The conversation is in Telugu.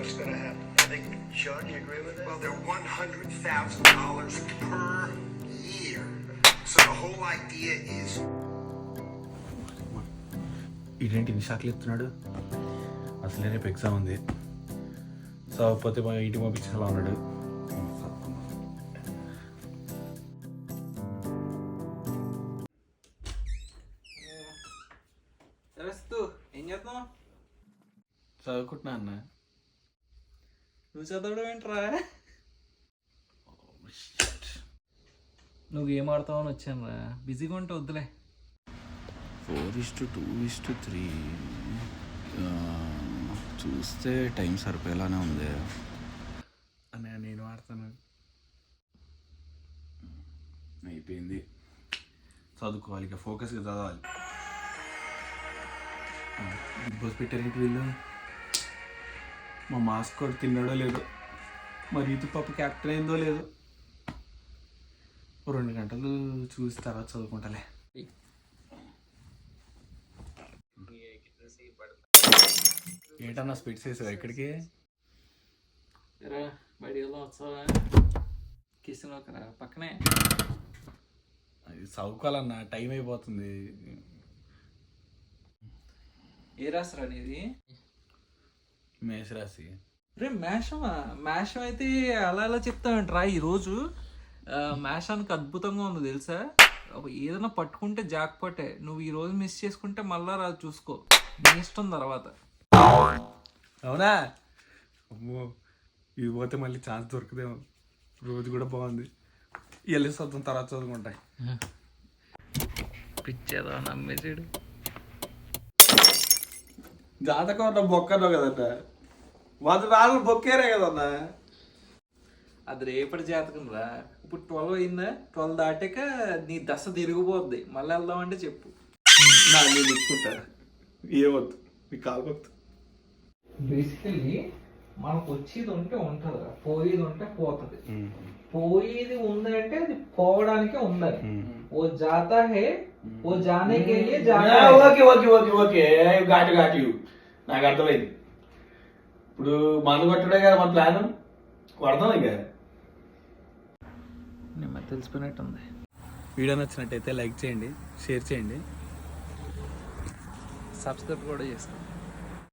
what's going to happen. I think, Sean, you agree with that? Well, they're $100,000 per year. So the whole idea is. ఇదేంటి ఇన్ని షాక్లు ఎత్తున్నాడు? అసలే రేపు ఎగ్జామ్ ఉంది. చదవకపోతే మా ఇంటికి పంపించేలా ఉన్నాడు. ఏం చేస్తున్నావు? చదువుకుంటున్నా అన్న. నువ్వు చదవడం ఏంట్రా? నువ్వు ఏం ఆడతావని వచ్చాను రా. బిజీగా ఉంటే వద్దులే. 4:2:3 చూస్తే టైం సరిపోయేలానే ఉంది అన్న. నేను ఆడతాను. అయిపోయింది. చదువుకోవాలి, ఇక ఫోకస్గా చదవాలి. బిగ్ బాస్ పెట్టారేంటి వీళ్ళు? మా మాస్క్ కూడా తిన్నాడో లేదో, మరి రీతు పాప క్యాప్టెన్ అయిందో లేదో. 2 గంటలు చూసి తర్వాత చదువుకుంటాలే. ఏంటన్నా స్పీడ్స్ వేసావు? ఎక్కడికి? బయటికి వెళ్దాం, వచ్చావా? కిచెన్లోకి రా, పక్కనే. అది చదువుకోవాలన్నా, టైం అయిపోతుంది. ఏ రాసిరా నీది? మేష రాశి. రే మేషమా? మేషం అయితే అలా అలా చెప్తావేంట్రా? ఈరోజు మేషానికి అద్భుతంగా ఉంది తెలుసా. ఏదైనా పట్టుకుంటే జాక్పాటే. నువ్వు ఈరోజు మిస్ చేసుకుంటే మళ్ళా రాదు, చూసుకో. నీ ఇష్టం తర్వాత. అవునా? అమ్మో, ఇది పోతే మళ్ళీ ఛాన్స్ దొరకదేమో. రోజు కూడా బాగుంది. వెళ్ళి చదువుతాం, తర్వాత చదువుకుంటాయి. పిచ్చేదో నమ్మేసాడు. జాతకం అన్న బొక్కనో కదన్న. 100 రాళ్ళు బొక్కేరే కదన్నా. అది రేపటి జాతకం రా. ఇప్పుడు 12 అయిందా? 12 దాటాక నీ దశ తిరిగిపోద్ది. మళ్ళీ వెళ్దామంటే చెప్పు. నేను తీసుకుంటా. ఏమొద్దు, నీ కాలుకొద్దు. బేసికలీ మనకు వచ్చేది ఉంటే ఉంటుంది, పోయేది ఉంటే పోతుంది. పోయేది ఉందంటే అది పోవడానికే ఉందని. ఓ జాతా హే, ఓ జానే కే లియే జానా హై. ఓకే ఓకే ఓకే ఓకే, ఘాటు నాకు అర్థమైంది. ఇప్పుడు మందు కొట్టడే కదా మన ప్లాన్. కొడతాం ఇక. నిమ్మ తెలిసిపోయినట్టుంది. వీడియో నచ్చినట్టయితే లైక్ చేయండి, షేర్ చేయండి, సబ్స్క్రైబ్ కూడా చేసుకోండి.